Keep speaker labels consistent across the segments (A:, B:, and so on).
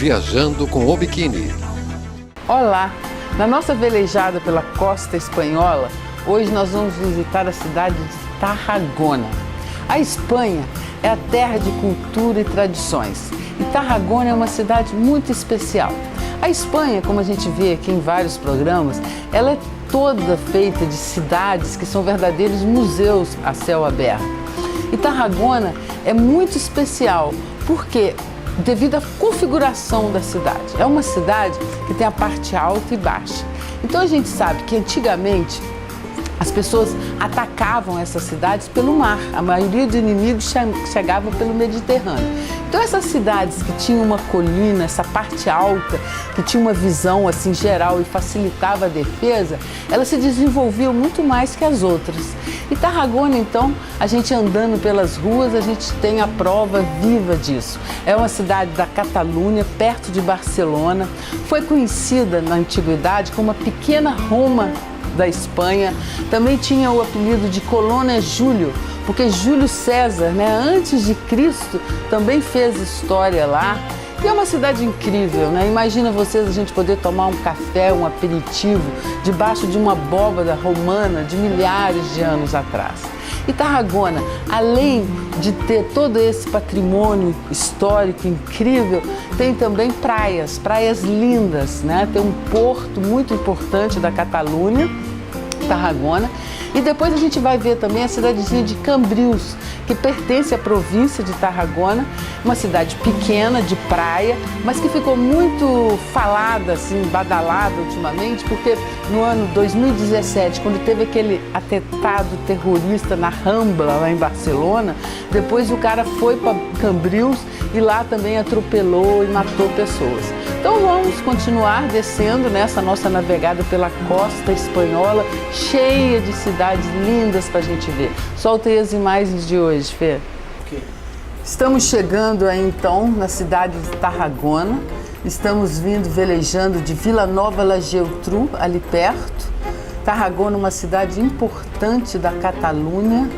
A: Viajando com o Biquíni.
B: Olá! Na nossa velejada pela costa espanhola, hoje nós vamos visitar a cidade de Tarragona. A Espanha é a terra de cultura e tradições. E Tarragona é uma cidade muito especial. A Espanha, como a gente vê aqui em vários programas, ela é toda feita de cidades que são verdadeiros museus a céu aberto. E Tarragona é muito especial porque, devido à configuração da cidade, é uma cidade que tem a parte alta e baixa. Então a gente sabe que antigamente as pessoas atacavam essas cidades pelo mar. A maioria dos inimigos chegava pelo Mediterrâneo. Então essas cidades que tinham uma colina, essa parte alta, que tinha uma visão assim geral e facilitava a defesa, elas se desenvolviam muito mais que as outras. E Tarragona, então, a gente andando pelas ruas, a gente tem a prova viva disso. É uma cidade da Catalunha, perto de Barcelona. Foi conhecida na antiguidade como a pequena Roma da Espanha. Também tinha o apelido de Colônia Júlio, porque Júlio César, antes de Cristo, também fez história lá. E é uma cidade incrível, Imagina vocês a gente poder tomar um café, um aperitivo, debaixo de uma abóbada romana de milhares de anos atrás. E Tarragona, além de ter todo esse patrimônio histórico incrível, tem também praias lindas, Tem um porto muito importante da Catalunha, Tarragona. E depois a gente vai ver também a cidadezinha de Cambrils, que pertence à província de Tarragona, uma cidade pequena, de praia, mas que ficou muito falada, assim, badalada ultimamente, porque no ano 2017, quando teve aquele atentado terrorista na Rambla, lá em Barcelona, depois o cara foi para Cambrils e lá também atropelou e matou pessoas. Então vamos continuar descendo nessa nossa navegada pela costa espanhola, cheia de cidades lindas para a gente ver. Solta aí as imagens de hoje, Fê. Okay. Estamos chegando aí então na cidade de Tarragona. Estamos vindo velejando de Vila Nova la Geltrú, ali perto. Tarragona, uma cidade importante da Catalunha,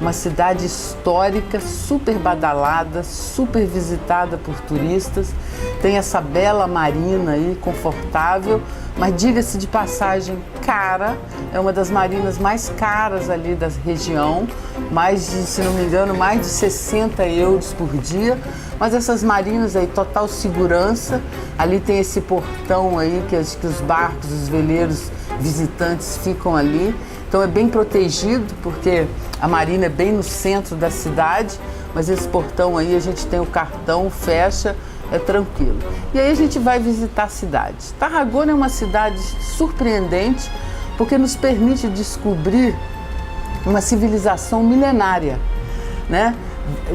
B: uma cidade histórica, super badalada, super visitada por turistas. Tem essa bela marina aí, confortável, mas diga-se de passagem, cara. É uma das marinas mais caras ali da região, se não me engano, mais de 60 euros por dia. Mas essas marinas aí, total segurança. Ali tem esse portão aí que os barcos, os veleiros visitantes ficam ali. Então é bem protegido, porque a marina é bem no centro da cidade, mas esse portão aí a gente tem o cartão, fecha, é tranquilo. E aí a gente vai visitar a cidade. Tarragona é uma cidade surpreendente, porque nos permite descobrir uma civilização milenária,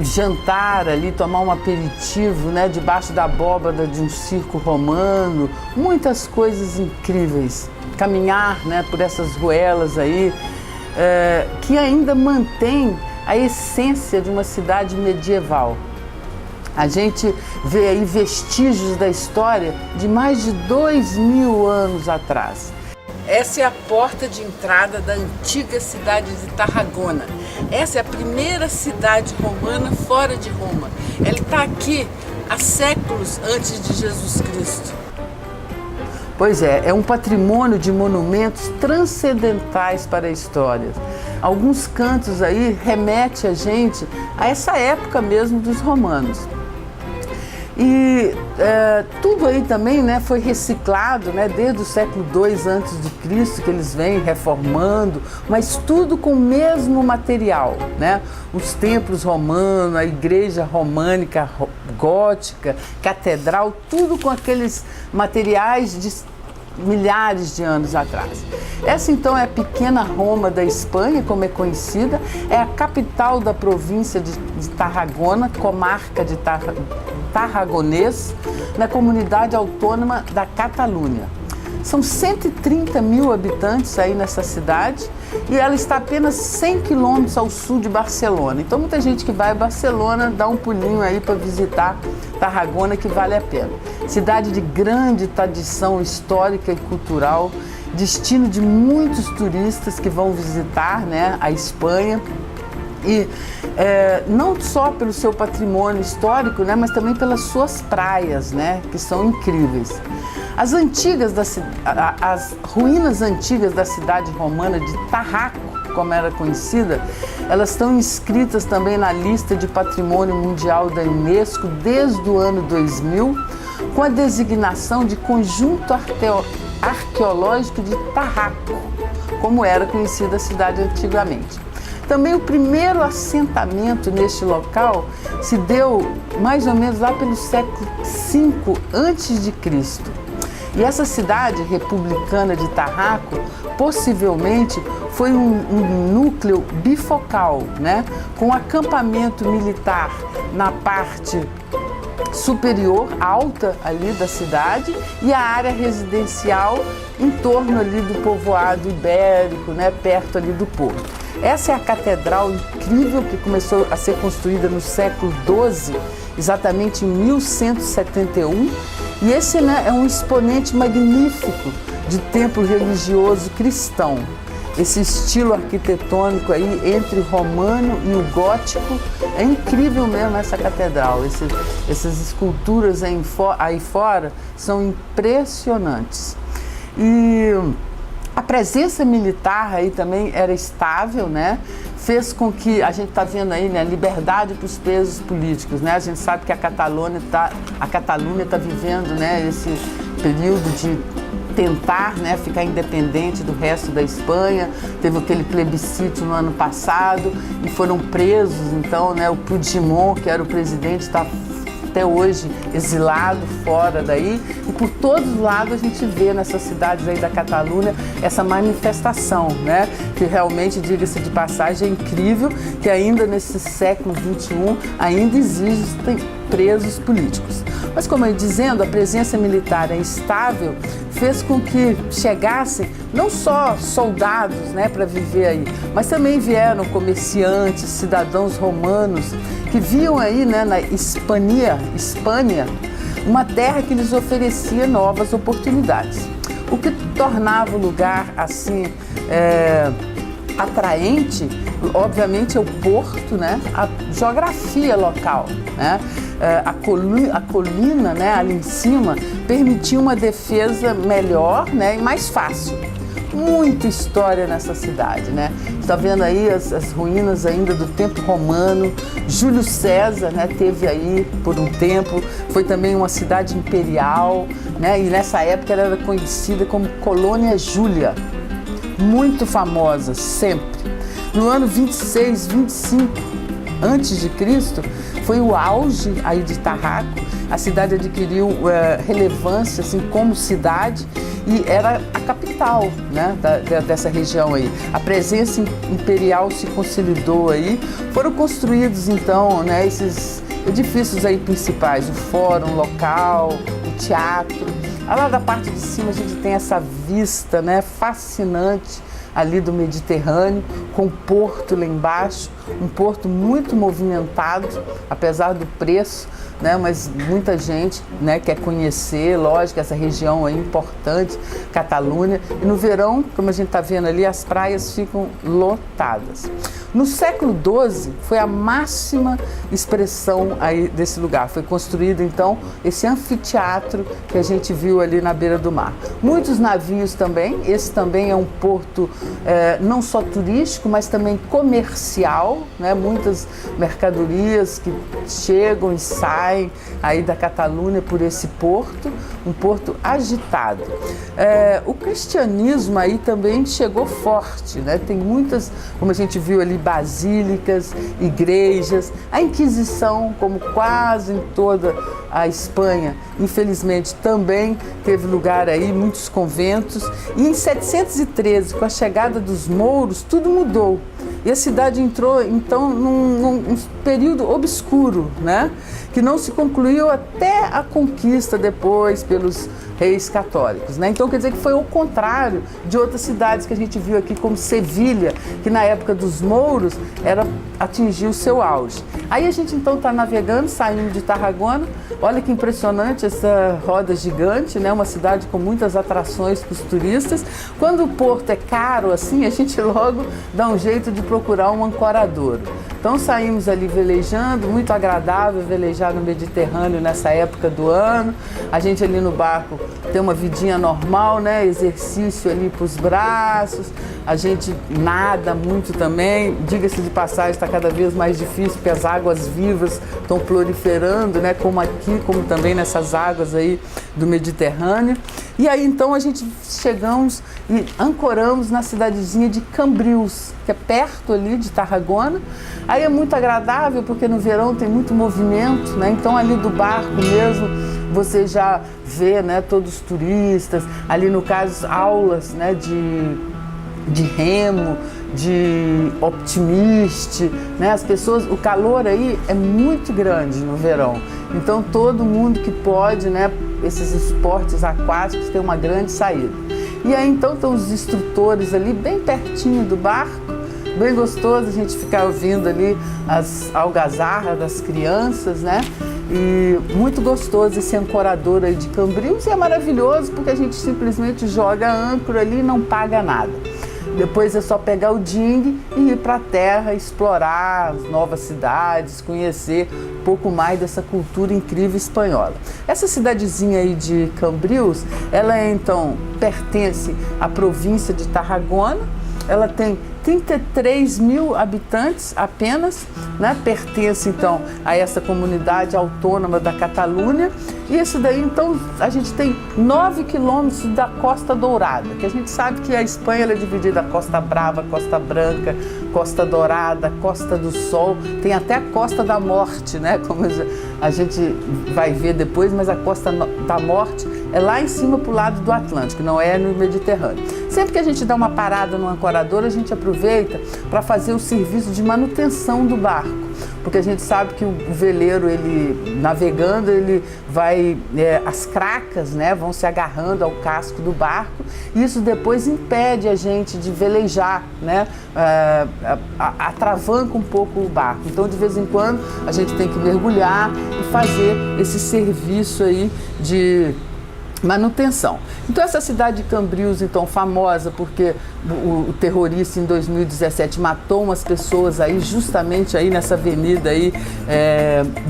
B: Jantar ali, tomar um aperitivo, debaixo da abóbada de um circo romano, muitas coisas incríveis. Caminhar, por essas ruelas aí, que ainda mantém a essência de uma cidade medieval. A gente vê aí vestígios da história de mais de 2000 anos atrás. Essa é a porta de entrada da antiga cidade de Tarragona. Essa é a primeira cidade romana fora de Roma. Ela está aqui há séculos antes de Jesus Cristo. Pois é um patrimônio de monumentos transcendentais para a história. Alguns cantos aí remetem a gente a essa época mesmo dos romanos. E tudo aí também foi reciclado, desde o século II a.C., que eles vêm reformando, mas tudo com o mesmo material, Os templos romanos, a igreja românica, gótica, catedral, tudo com aqueles materiais de milhares de anos atrás. Essa então é a pequena Roma da Espanha, como é conhecida, é a capital da província de Tarragona, comarca de Tarragonês, na comunidade autônoma da Catalunha. São 130 mil habitantes aí nessa cidade e ela está apenas 100 quilômetros ao sul de Barcelona. Então muita gente que vai a Barcelona dá um pulinho aí para visitar Tarragona, que vale a pena. Cidade de grande tradição histórica e cultural, destino de muitos turistas que vão visitar a Espanha. E não só pelo seu patrimônio histórico, né, mas também pelas suas praias, né, que são incríveis. As ruínas antigas da cidade romana de Tarraco, como era conhecida, elas estão inscritas também na lista de Patrimônio Mundial da Unesco desde o ano 2000, com a designação de Conjunto Arqueológico de Tarraco, como era conhecida a cidade antigamente. Também o primeiro assentamento neste local se deu mais ou menos lá pelo século V a.C. E essa cidade republicana de Tarraco possivelmente foi um núcleo bifocal, né, com acampamento militar na parte superior, alta ali da cidade, e a área residencial em torno ali do povoado ibérico, né, perto ali do porto. Essa é a catedral incrível que começou a ser construída no século XII, exatamente em 1171, e esse, né, é um exponente magnífico de templo religioso cristão. Esse estilo arquitetônico aí entre o romano e o gótico é incrível mesmo, essa catedral. Essas esculturas aí fora são impressionantes. E a presença militar aí também era estável, né? Fez com que, a gente está vendo aí, né, liberdade para os presos políticos, né? A gente sabe que a Catalunha está vivendo, né, esse período de tentar, né, ficar independente do resto da Espanha. Teve aquele plebiscito no ano passado e foram presos, então, né, o Puigdemont, que era o presidente, está até hoje exilado fora daí, e por todos os lados a gente vê nessas cidades aí da Catalunha essa manifestação, né, que realmente, diga-se de passagem, é incrível que ainda nesse século XXI ainda existem presos políticos. Mas, como eu ia dizendo, a presença militar é estável, fez com que chegassem não só soldados, né, para viver aí, mas também vieram comerciantes, cidadãos romanos, que viam aí, né, na Espanha, uma terra que lhes oferecia novas oportunidades. O que tornava o lugar assim atraente, obviamente, é o porto, né, a geografia local, né, a colina, né, ali em cima permitia uma defesa melhor, né, e mais fácil. Muita história nessa cidade, né? Está vendo aí as ruínas ainda do tempo romano. Júlio César, né, teve aí por um tempo, foi também uma cidade imperial, né? E nessa época ela era conhecida como Colônia Júlia, muito famosa sempre. No ano 26, 25 antes de Cristo, foi o auge aí de Tarraco. A cidade adquiriu relevância assim como cidade e era a capital, né, dessa região aí. A presença imperial se consolidou aí. Foram construídos então, né, esses edifícios aí principais, o fórum local, o teatro. Lá da parte de cima a gente tem essa vista, né, fascinante ali do Mediterrâneo, com o porto lá embaixo, um porto muito movimentado, apesar do preço, né, mas muita gente, né, quer conhecer, lógico, essa região é importante, Catalunha. E no verão, como a gente está vendo ali, as praias ficam lotadas. No século XII foi a máxima expressão aí desse lugar. Foi construído então esse anfiteatro que a gente viu ali na beira do mar. Muitos navios também. Esse também é um porto não só turístico, mas também comercial, né? Muitas mercadorias que chegam e saem aí da Catalunha por esse porto, um porto agitado. O cristianismo aí também chegou forte, né? Tem muitas, como a gente viu ali, basílicas, igrejas. A Inquisição, como quase em toda a Espanha, infelizmente também teve lugar aí, muitos conventos. E em 713, com a chegada dos mouros, tudo mudou. E a cidade entrou, então, num período obscuro, né? Que não se concluiu até a conquista depois pelos reis católicos, né? Então, quer dizer que foi o contrário de outras cidades que a gente viu aqui, como Sevilha, que na época dos mouros atingiu o seu auge. Aí a gente, então, está navegando, saindo de Tarragona. Olha que impressionante essa roda gigante, né? Uma cidade com muitas atrações para os turistas. Quando o porto é caro assim, a gente logo dá um jeito de procurar um ancoradouro. Então saímos ali velejando, muito agradável velejar no Mediterrâneo nessa época do ano. A gente ali no barco tem uma vidinha normal, né? Exercício ali para os braços, a gente nada muito também. Diga-se de passagem, está cada vez mais difícil porque as águas vivas estão proliferando, né? Como aqui, como também nessas águas aí do Mediterrâneo. E aí então a gente chegamos e ancoramos na cidadezinha de Cambrils, que é perto ali de Tarragona. Aí é muito agradável porque no verão tem muito movimento, né? Então ali do barco mesmo você já vê, né, todos os turistas, ali no caso aulas, né, de remo, de optimiste, né? As pessoas, o calor aí é muito grande no verão. Então todo mundo que pode, né, esses esportes aquáticos tem uma grande saída. E aí então estão os instrutores ali bem pertinho do barco, bem gostoso a gente ficar ouvindo ali as algazarras das crianças, né? E muito gostoso esse ancorador aí de Cambrils, e é maravilhoso porque a gente simplesmente joga âncora ali e não paga nada. Depois é só pegar o dinghy e ir para a terra, explorar as novas cidades, conhecer um pouco mais dessa cultura incrível espanhola. Essa cidadezinha aí de Cambrils, ela então pertence à província de Tarragona. Ela tem 33 mil habitantes apenas, né? Pertence então a essa comunidade autônoma da Catalunha. E esse daí então a gente tem 9 quilômetros da Costa Dourada, que a gente sabe que a Espanha ela é dividida a Costa Brava, Costa Branca, Costa Dourada, Costa do Sol, tem até a Costa da Morte, né? Como a gente vai ver depois, mas a Costa da Morte é lá em cima para o lado do Atlântico, não é no Mediterrâneo. Sempre que a gente dá uma parada no ancorador, a gente aproveita para fazer o serviço de manutenção do barco, porque a gente sabe que o veleiro, ele navegando, ele vai, as cracas, né, vão se agarrando ao casco do barco, e isso depois impede a gente de velejar, né, atravanca um pouco o barco. Então, de vez em quando, a gente tem que mergulhar e fazer esse serviço aí de manutenção. Então essa cidade de Cambrils, então, famosa porque o terrorista em 2017 matou umas pessoas aí, justamente aí nessa avenida aí,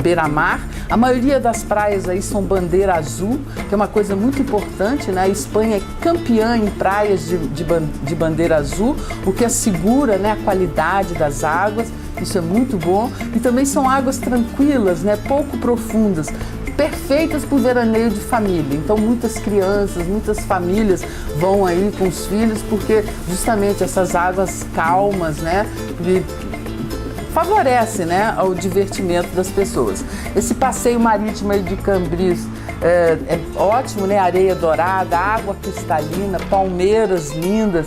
B: beira-mar. A maioria das praias aí são bandeira azul, que é uma coisa muito importante, né? A Espanha é campeã em praias de bandeira azul, o que assegura, né, a qualidade das águas. Isso é muito bom. E também são águas tranquilas, né, pouco profundas, perfeitas para o veraneio de família. Então muitas crianças, muitas famílias vão aí com os filhos porque justamente essas águas calmas, né, favorecem, né, ao divertimento das pessoas. Esse passeio marítimo aí de Cambrils é ótimo, né? Areia dourada, água cristalina, palmeiras lindas,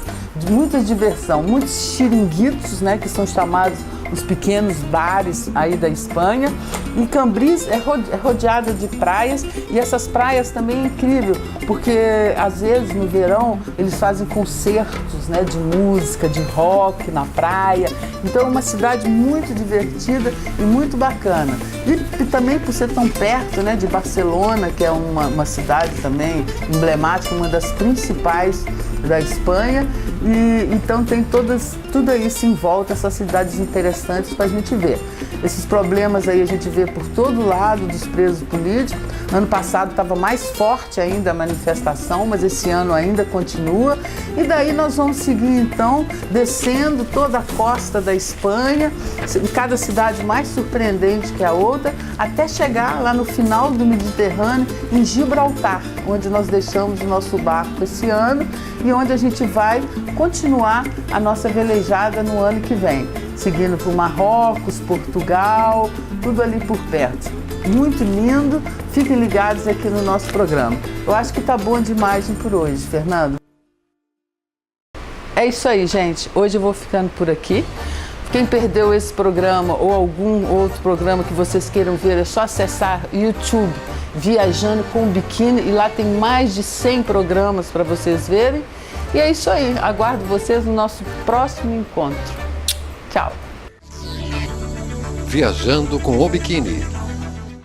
B: muita diversão, muitos xiringuitos, né, que são chamados os pequenos bares aí da Espanha. E Cambrils é rodeada de praias, e essas praias também é incrível, porque às vezes no verão eles fazem concertos, né, de música, de rock na praia. Então é uma cidade muito divertida e muito bacana. E também por ser tão perto, né, de Barcelona, que é uma cidade também emblemática, uma das principais da Espanha. E então tem tudo isso em volta, essas cidades interessantes para a gente ver. Esses problemas aí a gente vê por todo lado dos presos políticos. Ano passado estava mais forte ainda a manifestação, mas esse ano ainda continua. E daí nós vamos seguir então, descendo toda a costa da Espanha, em cada cidade mais surpreendente que a outra, até chegar lá no final do Mediterrâneo, em Gibraltar, onde nós deixamos o nosso barco esse ano e onde a gente vai continuar a nossa velejada no ano que vem, seguindo por Marrocos, Portugal, tudo ali por perto. Muito lindo, fiquem ligados aqui no nosso programa. Eu acho que tá bom de imagem por hoje, Fernando. É isso aí, gente. Hoje eu vou ficando por aqui. Quem perdeu esse programa ou algum outro programa que vocês queiram ver, é só acessar YouTube Viajando com o Biquíni, e lá tem mais de 100 programas para vocês verem. E é isso aí. Aguardo vocês no nosso próximo encontro. Tchau.
A: Viajando com o Biquíni.